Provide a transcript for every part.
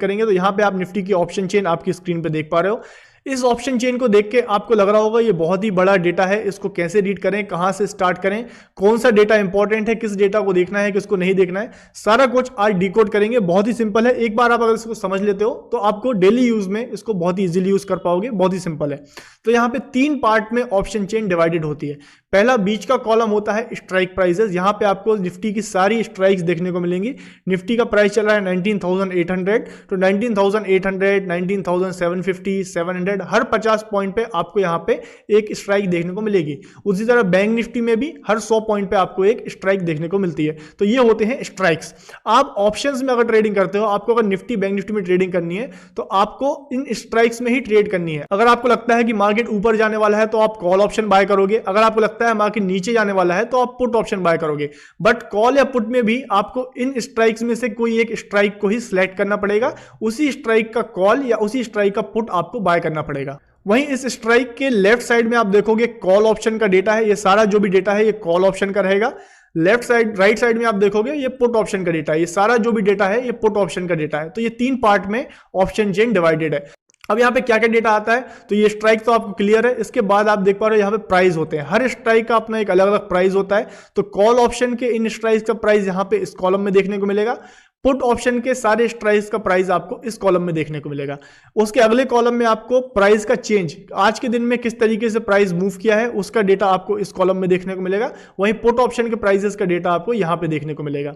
करेंगे तो यहाँ पे आप निफ्टी की ऑप्शन चेन आपकी स्क्रीन पे देख पा रहे हो। इस ऑप्शन चेन को देख के आपको लग रहा होगा ये बहुत ही बड़ा डेटा है, इसको कैसे रीड करें, कहां से स्टार्ट करें, कौन सा डेटा इंपॉर्टेंट है, किस डेटा को देखना है, किसको नहीं देखना है, सारा कुछ आज डिकोड करेंगे। बहुत ही सिंपल है, एक बार आप अगर इसको समझ लेते हो तो आपको डेली यूज में इसको बहुत ही इजीली यूज कर पाओगे। बहुत ही सिंपल है। तो यहाँ पे 3 पार्ट में ऑप्शन चेन डिवाइडेड होती है। पहला बीच का कॉलम होता है स्ट्राइक प्राइसेस। यहाँ पे आपको निफ्टी की सारी स्ट्राइक्स देखने को मिलेंगी। निफ्टी का प्राइस चल रहा है 19,800, तो 19,800, 19,750, 700, हर 50 पॉइंट पे आपको यहाँ पे एक स्ट्राइक देखने को मिलेगी। उसी तरह बैंक निफ्टी में भी हर 100 पॉइंट पे आपको एक स्ट्राइक देखने को मिलती है। तो ये होते हैं स्ट्राइक्स। आप ऑप्शंस में अगर ट्रेडिंग करते हो, आपको अगर निफ्टी बैंक निफ्टी में ट्रेडिंग करनी है तो आपको इन स्ट्राइक्स में ही ट्रेड करनी है। अगर आपको लगता है कि मार्केट ऊपर जाने वाला है तो आप कॉल ऑप्शन बाय करोगे। अगर आपको लगता है मार्केट नीचे जाने वाला है तो आप पुट ऑप्शन बाय करोगे। बट कॉल या पुट में भी आपको इन स्ट्राइक्स में से कोई एक स्ट्राइक को ही सिलेक्ट करना पड़ेगा। उसी स्ट्राइक का कॉल या उसी स्ट्राइक का पुट आपको बाय करना पड़ेगा। वहीं इस स्ट्राइक के लेफ्ट साइड में आप देखोगे कॉल ऑप्शन का डेटा है। ये सारा जो भी डेटा है ये कॉल ऑप्शन का रहेगा। लेफ्ट साइड राइट साइड में आप देखोगे ये पुट ऑप्शन का डेटा है। ये सारा जो भी डेटा है ये पुट ऑप्शन का डेटा है। तो ये 3 पार्ट में ऑप्शन चेन डिवाइडेड है। अब यहाँ पे क्या क्या डेटा आता है, तो ये स्ट्राइक तो आपको क्लियर है। इसके बाद आप देख पा रहे हो यहाँ पे प्राइस होते हैं। हर स्ट्राइक का अपना एक अलग अलग प्राइस होता है। तो कॉल ऑप्शन के इन स्ट्राइक्स का प्राइस यहाँ पे इस कॉलम में देखने को मिलेगा। पुट ऑप्शन के सारे स्ट्राइक्स का प्राइस आपको इस कॉलम में देखने को मिलेगा। उसके अगले कॉलम में आपको प्राइस का चेंज, आज के दिन में किस तरीके से प्राइस मूव किया है, उसका डेटा आपको इस कॉलम में देखने को मिलेगा। वहीं पुट ऑप्शन के प्राइसेस का डेटा आपको यहाँ पे देखने को मिलेगा।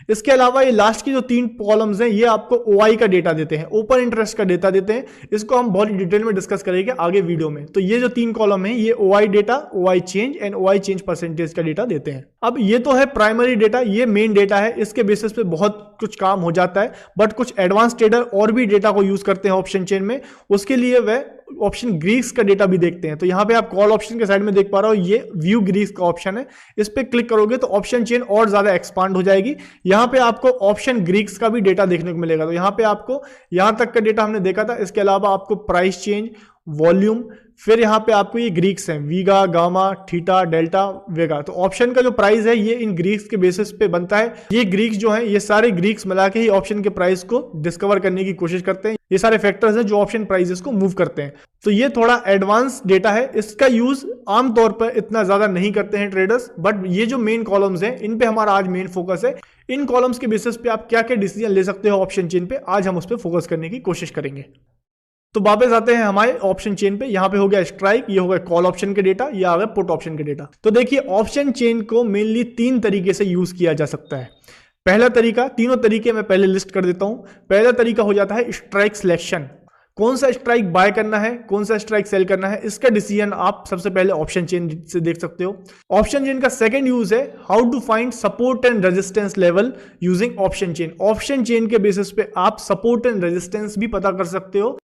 इसके अलावा ये लास्ट की जो 3 कॉलम्स हैं ये आपको ओआई का डेटा देते हैं, ओपन इंटरेस्ट का डेटा देते हैं। इसको हम बहुत डिटेल में डिस्कस करेंगे आगे वीडियो में। तो ये जो 3 कॉलम है ये OI data, OI change and OI change percentage का डेटा देते हैं। अब ये तो है प्राइमरी डेटा, ये मेन डेटा है। इसके बेसिस पे बहुत कुछ काम हो जाता है। बट कुछ एडवांस ट्रेडर और भी डेटा को यूज करते हैं ऑप्शन चेन में। उसके लिए वह ऑप्शन ग्रीक्स का डेटा भी देखते हैं। तो यहाँ पे आप कॉल ऑप्शन के साइड में देख पा रहे हो ये व्यू ग्रीक्स का ऑप्शन है। इस पे क्लिक करोगे तो ऑप्शन चेन और ज्यादा एक्सपांड हो जाएगी। यहाँ पे आपको ऑप्शन ग्रीक्स का भी डेटा देखने को मिलेगा। तो यहाँ पे आपको यहाँ तक का डेटा हमने देखा था। इसके अलावा आपको प्राइस चेंज, वॉल्यूम, फिर यहाँ पे आपको ये ग्रीक्स हैं, वीगा, गामा, थीटा, डेल्टा, वेगा। तो ऑप्शन का जो प्राइस है ये इन ग्रीक्स के बेसिस पे बनता है। ये ग्रीक्स जो है ये सारे ग्रीक्स मिला के ही ऑप्शन के प्राइस को डिस्कवर करने की कोशिश करते हैं। ये सारे फैक्टर्स हैं जो ऑप्शन प्राइसेस को मूव करते हैं। तो ये थोड़ा एडवांस डेटा है। इसका यूज आमतौर पर इतना ज्यादा नहीं करते हैं ट्रेडर्स। बट ये जो मेन कॉलम्स हैं इन पे हमारा आज मेन फोकस है। इन कॉलम्स के बेसिस पे आप क्या क्या डिसीजन ले सकते हो ऑप्शन चेन पे, आज हम उस पर फोकस करने की कोशिश करेंगे। तो वापस आते हैं हमारे ऑप्शन चेन पे। यहां पे हो गया स्ट्राइक, ये हो गया कॉल ऑप्शन के डेटा, ये आ गया पुट ऑप्शन के डेटा। तो देखिए ऑप्शन चेन को मेनली 3 तरीके से यूज किया जा सकता है। पहला तरीका, तीनों तरीके मैं पहले लिस्ट कर देता हूं। पहला तरीका हो जाता है स्ट्राइक सिलेक्शन। कौन सा स्ट्राइक बाय करना है, कौन सा स्ट्राइक सेल करना है, इसका डिसीजन आप सबसे पहले ऑप्शन चेन से देख सकते हो। ऑप्शन चेन का सेकंड यूज है how to find support and resistance level using option chain. Option chain के बेसिस पे आप सपोर्ट एंड रेजिस्टेंस भी पता कर सकते हो।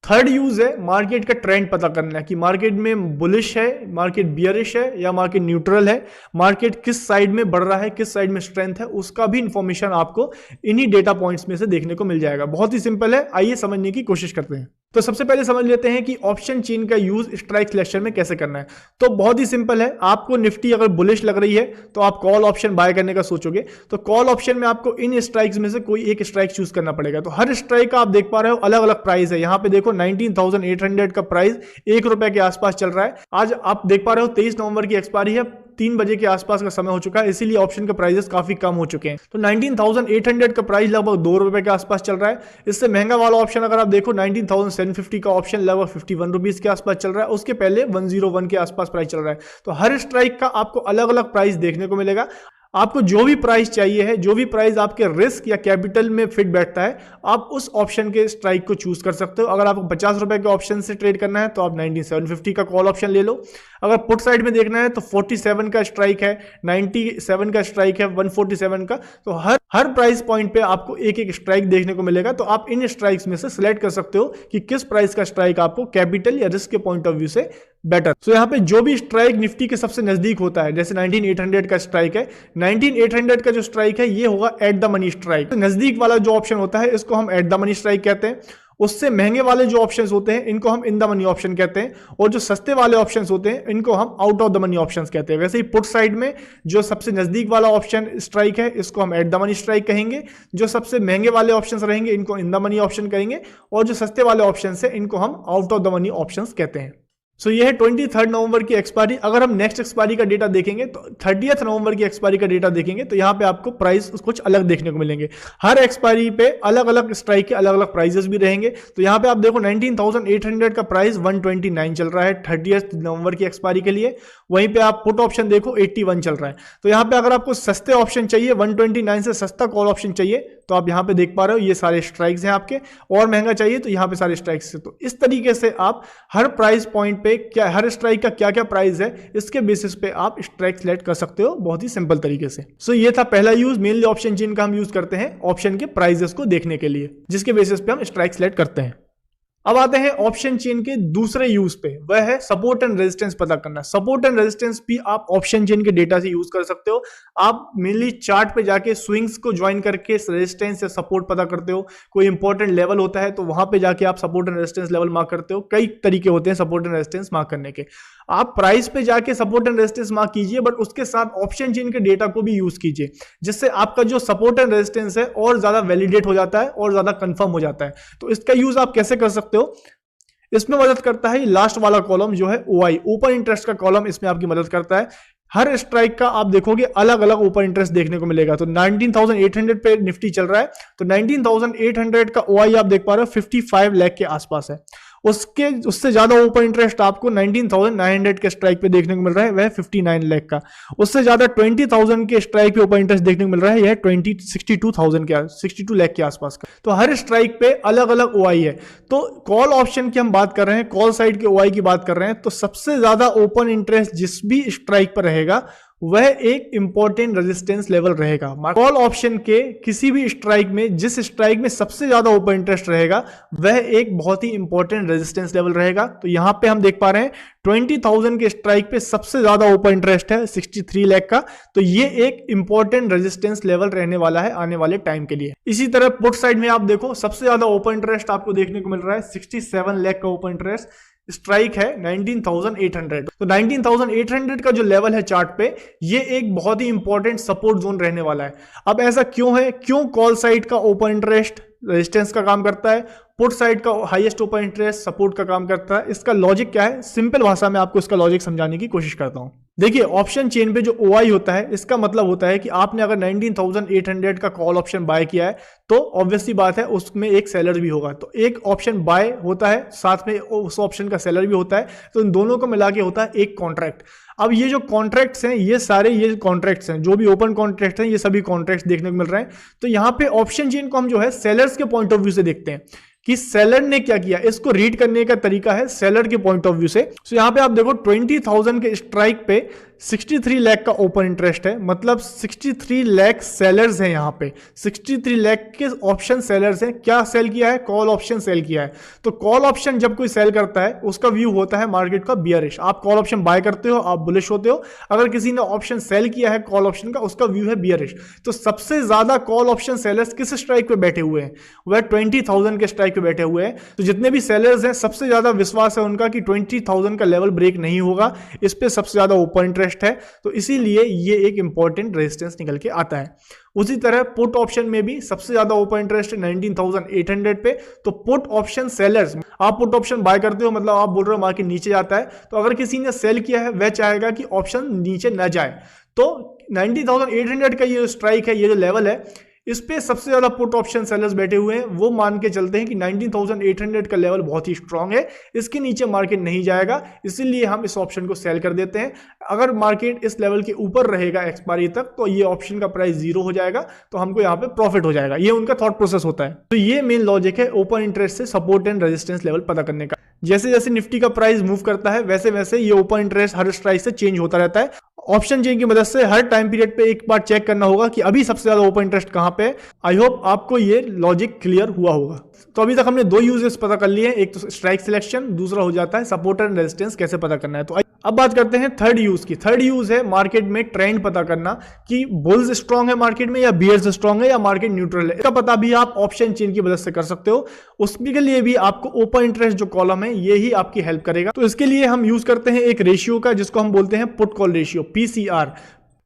थर्ड यूज है मार्केट का ट्रेंड पता करना है कि मार्केट में बुलिश है, मार्केट बियरिश है या मार्केट न्यूट्रल है, मार्केट किस साइड में बढ़ रहा है, किस साइड में स्ट्रेंथ है, उसका भी इंफॉर्मेशन आपको इन्हीं डेटा पॉइंट्स में से देखने को मिल जाएगा। बहुत ही सिंपल है, आइए समझने की कोशिश करते हैं। तो सबसे पहले समझ लेते हैं कि ऑप्शन चेन का यूज स्ट्राइक सिलेक्शन में कैसे करना है। तो बहुत ही सिंपल है, आपको निफ्टी अगर बुलिश लग रही है तो आप कॉल ऑप्शन बाय करने का सोचोगे। तो कॉल ऑप्शन में आपको इन स्ट्राइक्स में से कोई एक स्ट्राइक चूज करना पड़ेगा। तो हर स्ट्राइक का आप देख पा रहे हो अलग अलग प्राइस है। यहाँ पे देखो 19,800 का प्राइस ₹1 के आसपास चल रहा है। आज आप देख पा रहे हो 23 नवंबर की एक्सपायरी है, 3 बजे के आसपास का समय हो चुका है, इसीलिए ऑप्शन के प्राइसेस काफी कम हो चुके हैं। तो 19,800 का प्राइस लगभग ₹2 के आसपास चल रहा है। इससे महंगा वाला ऑप्शन अगर आप देखो 19,750 का ऑप्शन लगभग ₹51 के आसपास चल रहा है। उसके पहले 101 के आसपास प्राइस चल रहा है। तो हर स्ट्राइक का आपको अलग अलग प्राइस देखने को मिलेगा। आपको जो भी प्राइस चाहिए है, जो भी प्राइस आपके रिस्क या कैपिटल में फिट बैठता है, आप उस ऑप्शन के स्ट्राइक को चूज कर सकते हो। अगर आपको ₹50 के ऑप्शन से ट्रेड करना है तो आप 19,750 का कॉल ऑप्शन ले लो। अगर पुट साइड में देखना है तो 47 का स्ट्राइक है, 97 का स्ट्राइक है, 147 का। तो हर प्राइस पॉइंट पे आपको एक एक स्ट्राइक देखने को मिलेगा। तो आप इन स्ट्राइक्स में से सिलेक्ट कर सकते हो कि किस प्राइस का स्ट्राइक आपको कैपिटल या रिस्क के पॉइंट ऑफ व्यू से बेटर। तो यहाँ पे जो भी स्ट्राइक निफ्टी के सबसे नजदीक होता है, जैसे 19,800 का स्ट्राइक है, 19,800 का जो स्ट्राइक है ये होगा एट द मनी स्ट्राइक। तो नजदीक वाला जो ऑप्शन होता है इसको हम एट द मनी स्ट्राइक कहते हैं। उससे महंगे वाले जो ऑप्शंस होते हैं इनको हम इन द मनी ऑप्शन कहते हैं, और जो सस्ते वाले ऑप्शंस होते हैं इनको हम out of the money options कहते हैं। वैसे ही पुट साइड में जो सबसे नजदीक वाला ऑप्शन स्ट्राइक है इसको हम एट द मनी स्ट्राइक कहेंगे, जो सबसे महंगे वाले ऑप्शंस रहेंगे इनको इन द मनी ऑप्शन कहेंगे, और जो सस्ते वाले ऑप्शंस है इनको हम out of the money options कहते हैं। सो ये है 23 नवंबर की एक्सपायरी। अगर हम नेक्स्ट एक्सपायरी का डेटा देखेंगे तो 30 नवंबर की एक्सपायरी का डेटा देखेंगे तो यहाँ पे आपको प्राइस कुछ अलग देखने को मिलेंगे। हर एक्सपायरी पे अलग अलग स्ट्राइक के अलग अलग प्राइजेस भी रहेंगे। तो यहाँ पे आप देखो 19,800 का प्राइस 129 चल रहा है 30 नवंबर की एक्सपायरी के लिए। वहीं पे आप पुट ऑप्शन देखो 81 चल रहा है। तो यहाँ पे अगर आपको सस्ते ऑप्शन चाहिए, 129 से सस्ता कॉल ऑप्शन चाहिए, तो आप यहाँ पे देख पा रहे हो ये सारे स्ट्राइक्स हैं आपके, और महंगा चाहिए तो यहाँ पे सारे स्ट्राइक्स हैं। तो इस तरीके से आप हर प्राइस पॉइंट पे क्या, हर स्ट्राइक का क्या क्या प्राइस है, इसके बेसिस पे आप स्ट्राइक सेलेक्ट कर सकते हो बहुत ही सिंपल तरीके से। सो ये था पहला यूज, मेनली ऑप्शन चेन का हम यूज करते हैं ऑप्शन के प्राइजेस को देखने के लिए, जिसके बेसिस पे हम स्ट्राइक सेलेक्ट करते हैं। अब आते हैं ऑप्शन चेन के दूसरे यूज पे, वह है सपोर्ट एंड रेजिस्टेंस पता करना। सपोर्ट एंड रेजिस्टेंस भी आप ऑप्शन चेन के डेटा से यूज कर सकते हो। आप मेनली चार्ट पे जाके स्विंग्स को ज्वाइन करके रेजिस्टेंस या सपोर्ट पता करते हो। कोई इंपॉर्टेंट लेवल होता है तो वहां पे जाके आप support and resistance level mark करते हो। कई तरीके होते हैं सपोर्ट एंड रेजिस्टेंस मार्क करने के। आप प्राइस पे जाके सपोर्ट एंड रेजिस्टेंस मार्क कीजिए, बट उसके साथ ऑप्शन चेन के डेटा को भी यूज कीजिए, जिससे आपका जो सपोर्ट एंड रेजिस्टेंस है और ज्यादा वैलिडेट हो जाता है और ज्यादा कंफर्म हो जाता है। तो इसका यूज आप कैसे कर सकते हो, इसमें मदद करता है लास्ट वाला कॉलम जो है OI, ओपन इंटरेस्ट का कॉलम, इसमें आपकी मदद करता है। हर स्ट्राइक का आप देखोगे अलग अलग ओपन इंटरेस्ट देखने को मिलेगा। तो 19,800 पे निफ्टी चल रहा है, तो 19,800 का OI आप देख पा रहे हो 55 लाख के आसपास है। उससे ज्यादा ओपन इंटरेस्ट आपको 19,900 के स्ट्राइक पे देखने को मिल रहा है, वह 59 लाख का। उससे ज्यादा 20,000 के स्ट्राइक पे ओपन इंटरेस्ट देखने को मिल रहा है, यह 62 लाख के आसपास का। तो हर स्ट्राइक पे अलग अलग OI है। तो कॉल ऑप्शन की हम बात कर रहे हैं, कॉल साइड के OI की बात कर रहे हैं, तो सबसे ज्यादा ओपन इंटरेस्ट जिस भी स्ट्राइक पर रहेगा वह एक इंपॉर्टेंट रेजिस्टेंस लेवल रहेगा। कॉल ऑप्शन के किसी भी स्ट्राइक में जिस स्ट्राइक में सबसे ज्यादा ओपन इंटरेस्ट रहेगा वह एक बहुत ही इंपॉर्टेंट रेजिस्टेंस लेवल रहेगा। तो यहां पे हम देख पा रहे हैं 20,000 के स्ट्राइक पे सबसे ज्यादा ओपन इंटरेस्ट है 63 लाख का। तो ये एक इंपॉर्टेंट रेजिस्टेंस लेवल रहने वाला है आने वाले टाइम के लिए। इसी तरह पुट साइड में आप देखो सबसे ज्यादा ओपन इंटरेस्ट आपको देखने को मिल रहा है 67 लाख का ओपन इंटरेस्ट, स्ट्राइक है 19,800। तो 19,800 का जो लेवल है चार्ट पे, ये एक बहुत ही इंपॉर्टेंट सपोर्ट जोन रहने वाला है। अब ऐसा क्यों है, क्यों कॉल साइड का ओपन इंटरेस्ट रेजिस्टेंस का काम करता है, पुट साइड का हाईएस्ट ओपन इंटरेस्ट सपोर्ट का काम करता है, इसका लॉजिक क्या है? सिंपल भाषा में आपको इसका लॉजिक समझाने की कोशिश करता हूं। देखिए, ऑप्शन चेन पे जो OI होता है, इसका मतलब होता है कि आपने अगर 19,800 का कॉल ऑप्शन बाय किया है तो ऑब्वियसली बात है उसमें एक सेलर भी होगा। तो एक ऑप्शन बाय होता है, साथ में उस ऑप्शन का सेलर भी होता है, तो इन दोनों को मिला के होता है एक कॉन्ट्रैक्ट। अब ये जो कॉन्ट्रैक्ट्स हैं, ये सारे ये कॉन्ट्रैक्ट्स हैं, जो भी ओपन कॉन्ट्रैक्ट हैं, ये सभी कॉन्ट्रैक्ट्स देखने को मिल रहे हैं। तो यहाँ पे ऑप्शन चेन को हम जो है सेलर्स के पॉइंट ऑफ व्यू से देखते हैं कि सेलर ने क्या किया। इसको रीड करने का तरीका है सेलर के पॉइंट ऑफ व्यू से। तो यहाँ पे आप देखो 20,000 के स्ट्राइक पे 63 लाख का ओपन इंटरेस्ट है, मतलब 63 लाख सेलर्स हैं। यहाँ पे 63 लाख के ऑप्शन सेलर्स हैं। क्या सेल किया है? कॉल ऑप्शन सेल किया है। तो कॉल ऑप्शन जब कोई सेल करता है उसका व्यू होता है मार्केट का बियरिश। आप कॉल ऑप्शन बाय करते हो, आप बुलिश होते हो। अगर किसी ने ऑप्शन सेल किया है कॉल ऑप्शन का, उसका व्यू है बियरिश। तो सबसे ज्यादा कॉल ऑप्शन सेलर्स किस स्ट्राइक पे बैठे हुए हैं? वह 20,000 के स्ट्राइक पे बैठे हुए हैं। तो जितने भी सेलर्स हैं, सबसे ज्यादा विश्वास है उनका कि 20,000 का लेवल ब्रेक नहीं होगा। इस पे सबसे ज्यादा ओपन इंटरेस्ट है, तो इसीलिए ये एक इंपॉर्टेंट रेजिस्टेंस निकल के आता है। उसी तरह पुट ऑप्शन में भी सबसे ज्यादा ओपन इंटरेस्ट है 19,800 पे। तो पुट ऑप्शन सेलर्स, आप पुट ऑप्शन बाय करते हो, मतलब आप बोल रहे हो मार्केट नीचे जाता है, तो अगर किसी ने सेल किया है वह चाहेगा कि ऑप्शन नीचे न जाए। तो 19,800 का ये स्ट्राइक है, ये जो लेवल है, इस पे सबसे ज्यादा पुट ऑप्शन सेलर्स बैठे हुए हैं। वो मान के चलते हैं कि 19,800 का लेवल बहुत ही स्ट्रांग है, इसके नीचे मार्केट नहीं जाएगा, इसीलिए हम इस ऑप्शन को सेल कर देते हैं। अगर मार्केट इस लेवल के ऊपर रहेगा एक्सपायरी तक, तो ये ऑप्शन का प्राइस 0 हो जाएगा, तो हमको यहाँ पे प्रॉफिट हो जाएगा। ये उनका थॉट प्रोसेस होता है। तो ये मेन लॉजिक है ओपन इंटरेस्ट से सपोर्ट एंड रेजिस्टेंस लेवल पता करने का। जैसे जैसे निफ्टी का प्राइस मूव करता है, वैसे वैसे ये ओपन इंटरेस्ट हर स्ट्राइक से चेंज होता रहता है। ऑप्शन चेन की मदद से हर टाइम पीरियड पे एक बार चेक करना होगा कि अभी सबसे ज्यादा ओपन इंटरेस्ट कहां पे है। आई होप आपको ये लॉजिक क्लियर हुआ होगा। तो अभी तक हमने दो यूजेस पता कर लिए हैं, एक तो स्ट्राइक सिलेक्शन, दूसरा हो जाता है सपोर्ट एंड रेजिस्टेंस कैसे पता करना है। तो अब बात करते हैं थर्ड यूज की। थर्ड यूज है मार्केट में ट्रेंड पता करना कि बुल्स स्ट्रांग है मार्केट में या बियर्स स्ट्रांग है या मार्केट न्यूट्रल है। इसका पता भी आप ऑप्शन चेन की मदद से कर सकते हो। उसके लिए भी आपको ओपन इंटरेस्ट जो कॉलम है ये ही आपकी हेल्प करेगा। तो इसके लिए हम यूज करते हैं एक रेशियो का जिसको हम बोलते हैं put call ratio, PCR.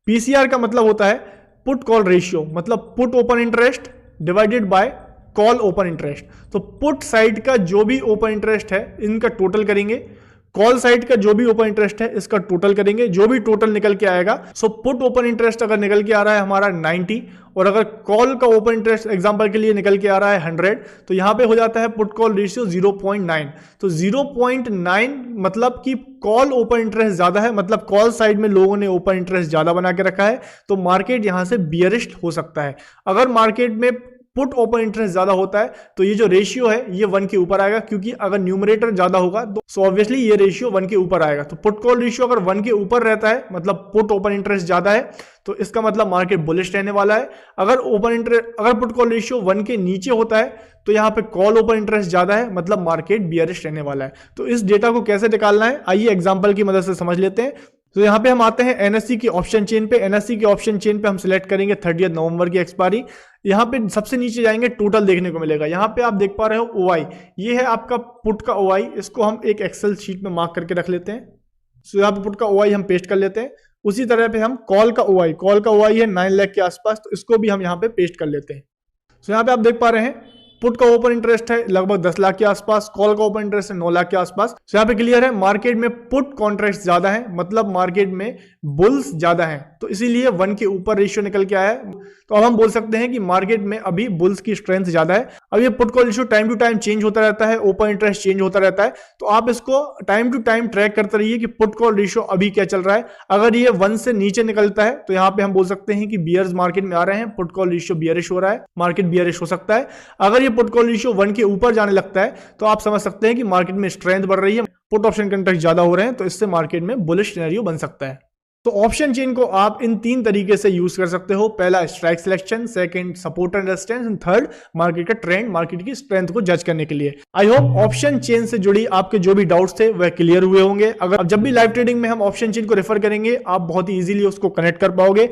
PCR का मतलब होता है पुट कॉल रेशियो, मतलब put open interest divided by call open interest. तो पुट साइड का जो भी ओपन इंटरेस्ट है इनका टोटल करेंगे, कॉल साइड का जो भी ओपन इंटरेस्ट है इसका टोटल करेंगे, जो भी टोटल निकल के आएगा। सो पुट ओपन इंटरेस्ट अगर निकल के आ रहा है हमारा 90 और अगर कॉल का ओपन इंटरेस्ट एग्जांपल के लिए निकल के आ रहा है 100, तो यहां पे हो जाता है पुट कॉल रेशियो 0.9। तो 0.9 मतलब कि कॉल ओपन इंटरेस्ट ज्यादा है, मतलब कॉल साइड में लोगों ने ओपन इंटरेस्ट ज्यादा बना के रखा है, तो मार्केट यहां से बियरिश हो सकता है। अगर मार्केट में पुट ओपन इंटरेस्ट ज्यादा होता है तो ये जो रेशियो है ये 1 के ऊपर आएगा, क्योंकि अगर न्यूमरेटर ज्यादा होगा तो ऑब्वियसली ये रेशियो 1 के ऊपर आएगा। तो पुट कॉल रेशियो अगर 1 के ऊपर रहता है मतलब पुट ओपन इंटरेस्ट ज्यादा है, तो इसका मतलब मार्केट बुलिश रहने वाला है। अगर पुट कॉल रेशियो 1 के नीचे होता है तो यहाँ पे कॉल ओपन इंटरेस्ट ज्यादा है, मतलब मार्केट बियरिश रहने वाला है। तो इस डेटा को कैसे निकालना है आइए एग्जांपल की मदद से समझ लेते हैं। तो यहाँ पे हम आते हैं एनएससी की ऑप्शन चेन पे। एनएससी की ऑप्शन चेन पे हम सिलेक्ट करेंगे 30 नवंबर की एक्सपायरी। यहाँ पे सबसे नीचे जाएंगे टोटल देखने को मिलेगा। यहाँ पे आप देख पा रहे हो ओआई, ये है आपका पुट का ओआई। इसको हम एक एक्सेल शीट में मार्क करके रख लेते हैं। सो यहाँ पे पुट का ओआई हम पेस्ट कर लेते हैं। उसी तरह पे हम कॉल का ओआई है 9 लाख के आसपास, तो इसको भी हम यहाँ पे पेस्ट कर लेते हैं। सो यहाँ पे आप देख पा रहे हैं पुट का ओपन इंटरेस्ट है लगभग 10 लाख के आसपास, कॉल का ओपन इंटरेस्ट है 9 लाख के आसपास। तो यहाँ पे क्लियर है मार्केट में पुट कॉन्ट्रैक्ट ज्यादा है, मतलब मार्केट में बुल्स ज्यादा है, तो इसीलिए 1 के ऊपर रेशियो निकल के आया है। तो अब हम बोल सकते हैं कि मार्केट में अभी बुल्स की स्ट्रेंथ ज्यादा है। अब ये put call ratio time to time change होता रहता है, ओपन इंटरेस्ट चेंज होता रहता है, तो आप इसको टाइम टू टाइम ट्रैक करते रहिए कि पुट कॉल रेशियो अभी क्या चल रहा है। अगर ये 1 से नीचे निकलता है तो यहाँ पे हम बोल सकते हैं कि बियर्स मार्केट में आ रहे हैं, पुट कॉल रेशियो बियरिश हो रहा है, मार्केट बियरिश हो सकता है। अगर ये पुट कॉल रेशियो 1 के ऊपर जाने लगता है तो आप समझ सकते हैं कि मार्केट में स्ट्रेंथ बढ़ रही है, पुट ऑप्शन कॉन्ट्रैक्ट ज्यादा हो रहे हैं, तो इससे मार्केट में बुलिश सिनेरियो बन सकता है। तो ऑप्शन चेन को आप इन 3 तरीके से यूज कर सकते हो। पहला strike selection, second support and resistance, and third market का ट्रेंड, मार्केट की स्ट्रेंथ को जज करने के लिए। आई होप ऑप्शन चेन से जुड़ी आपके जो भी डाउट्स थे वह क्लियर हुए होंगे। अगर जब भी लाइव ट्रेडिंग में हम ऑप्शन चेन को रेफर करेंगे आप बहुत ही इजीली उसको कनेक्ट कर पाओगे।